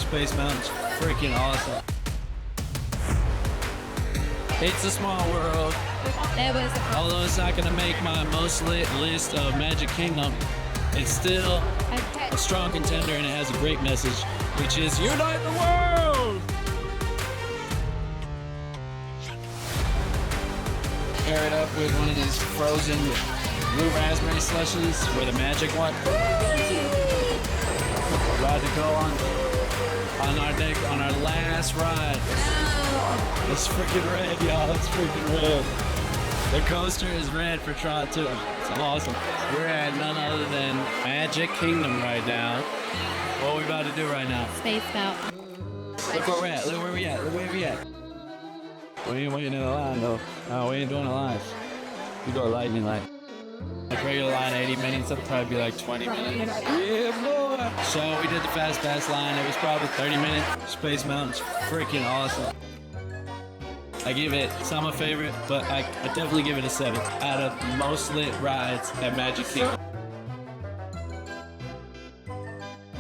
Space Mountain's freaking awesome. It's a small world. Although it's not gonna make my most lit list of Magic Kingdom, it's still a strong contender and it has a great message, which is unite the world! Pair it up with one of these frozen blue raspberry slushies with a magic one. About to go on our last ride. It's freaking red, y'all. It's freaking red. The coaster is red for Tron 2. It's awesome. We're at none other than Magic Kingdom right now. What are we about to do right now? Space Mountain. Look where we're at. Look where we at. Look where we at. We ain't waiting in the line though. No, we ain't doing the lines. We go lightning line. Like regular line 80 minutes, that'll probably be like 20 minutes. Yeah, boy. So we did the Fast Pass line. It was probably 30 minutes. Space Mountain's freaking awesome. I give it, it's not my favorite, but I definitely give it a 7 out of most lit rides at Magic Kingdom.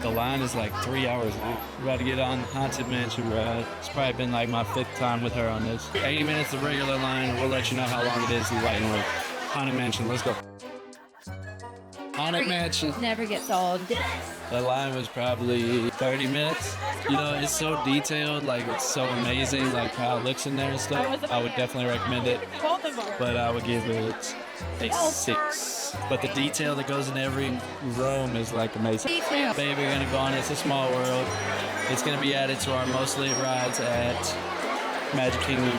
The line is like 3 hours long. We're about to get on Haunted Mansion ride. It's probably been like my 5th time with her on this. 80 minutes of regular line. We'll let you know how long it is in lightning lane. Haunted Mansion, let's go. Haunted Mansion. Never gets old. The line was probably 30 minutes. You know, it's so detailed, like it's so amazing, like how it looks in there and stuff. I would definitely recommend it, but I would give it a 6. But the detail that goes in every room is like amazing. Baby, we're gonna go on It's a Small World. It's gonna be added to our most lit rides at Magic Kingdom.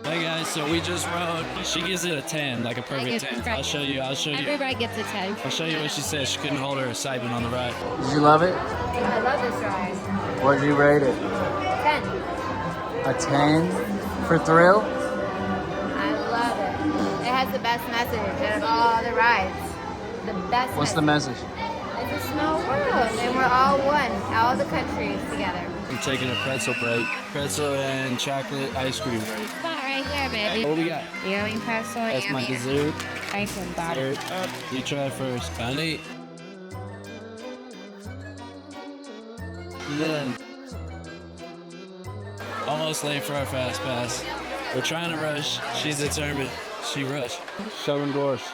Hey guys, so we just rode. She gives it a 10, like a perfect 10. I'll show you. Every ride gets a 10. I'll show you what she says. She couldn't hold her excitement on the ride. Did you love it? I love this ride. What did you rate it? 10. A 10 for thrill? I love it. It has the best message out of all the rides. The best What's the message? It's a small world, and we're all one. All the countries together. I'm taking a pretzel break. Pretzel and chocolate ice cream break. Spot right here, baby. What we got? Yummy pretzel. That's my dessert. Ice and butter. You try first. Honey. Then. Almost late for our Fast Pass. We're trying to rush. She's determined. She rushed. 7 Dwarfs.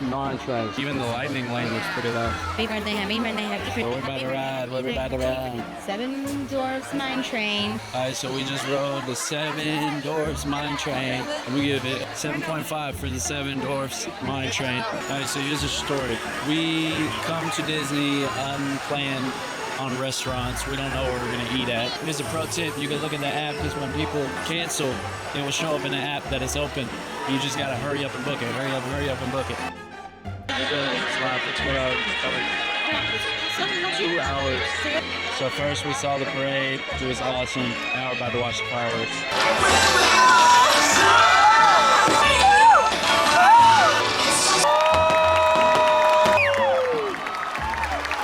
9 trains. Even the lightning lane looks pretty low. Happy birthday, happy birthday, happy What we're about to ride. What we're about to ride. 7 Dwarfs Mine Train. Alright, so we just rode the 7 Dwarfs Mine Train. And we give it 7.5 for the 7 Dwarfs Mine Train. Alright, so here's the story. We come to Disney unplanned on restaurants. We don't know where we're gonna eat at. Here's a pro tip. You can look at the app because when people cancel, it will show up in the app that it's open. You just gotta hurry up and book it. Hurry up and book it. It's 2 hours. So first we saw the parade. It was awesome. Now we're about to watch the fireworks.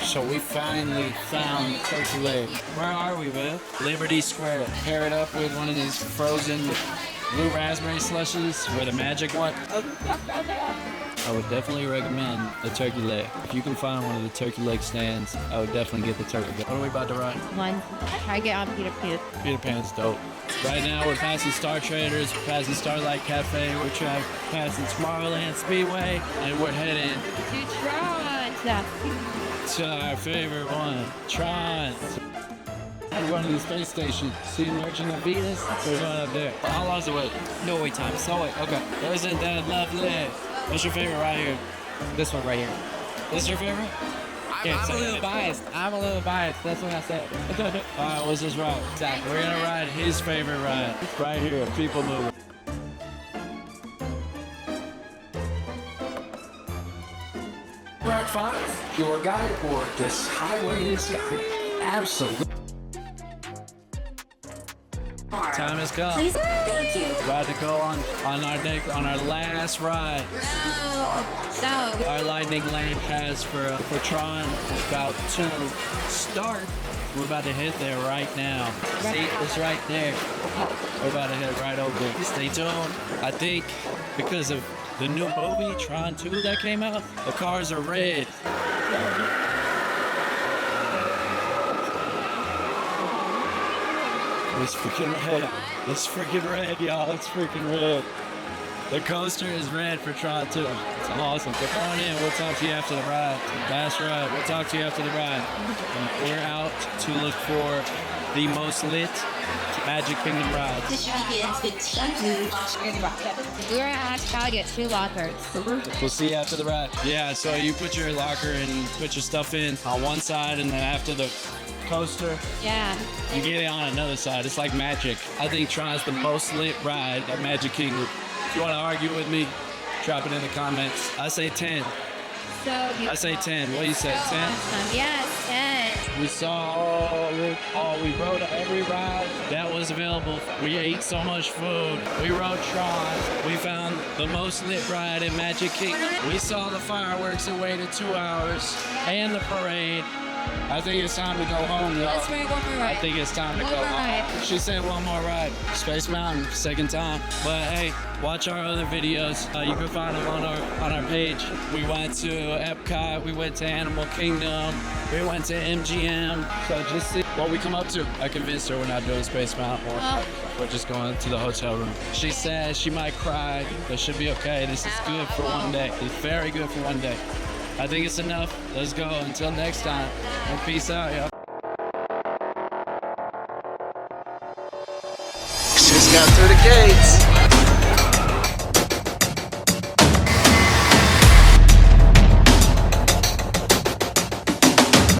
So we finally found turkey leg. Where are we, man? Liberty Square. Pair it up with one of these frozen blue raspberry slushies with a magic one. I would definitely recommend the turkey leg. If you can find one of the turkey leg stands, I would definitely get the turkey leg. What are we about to ride? One. Try to get on Peter Pan. Peter Pan's dope. Right now we're passing Star Traders, we're passing Starlight Cafe, we're passing Tomorrowland Speedway, and we're heading To Tron. to our favorite one, Tron. We're going to the space station. See the Merchant of Venus? We're going up there. How long's the wait? No wait time. So wait. Okay. Isn't that lovely? What's your favorite right here? This one right here. This your favorite? I'm a little biased. That's what I said. Alright, what's this ride? Exactly. We're gonna ride his favorite ride. Right here, People Mover. Track 5, your guide for this highway is absolutely. Time has come. Please. Thank you. About to go on our last ride. So. Our lightning lane pass for Tron about to start. We're about to hit there right now. See, it's right there. We're about to head right over there. Stay tuned. I think because of the new movie, Tron 2, that came out, the cars are red. It's freaking red. It's freaking red, y'all. It's freaking red. The coaster is red for Tron too. It's awesome. So come on in. We'll talk to you after the ride. That's right. We'll talk to you after the ride. We're out to look for the most lit Magic Kingdom rides. We're actually get 2 lockers. We'll see you after the ride. Yeah, so you put your locker and put your stuff in on one side, and then after the coaster, Yeah. you get it on another side. It's like magic. I think Tron's the most lit ride at Magic Kingdom. If you want to argue with me, drop it in the comments. I say 10. So I say 10. What do you say? 10? Yes, 10. We saw we rode every ride that was available. We ate so much food. We rode Tron. We found the most lit ride in Magic Kingdom. We saw the fireworks and waited 2 hours and the parade. I think it's time to go home, y'all. Let's make one more ride. I think it's time to go home. She said one more ride. Space Mountain, second time. But hey, watch our other videos. You can find them on our page. We went to Epcot. We went to Animal Kingdom. We went to MGM. So just see what we come up to. I convinced her we're not doing Space Mountain. We're just going to the hotel room. She says she might cry, but she'll be okay. This is good for one day. It's very good for one day. I think it's enough. Let's go. Until next time. And peace out, y'all. Just got through the gates.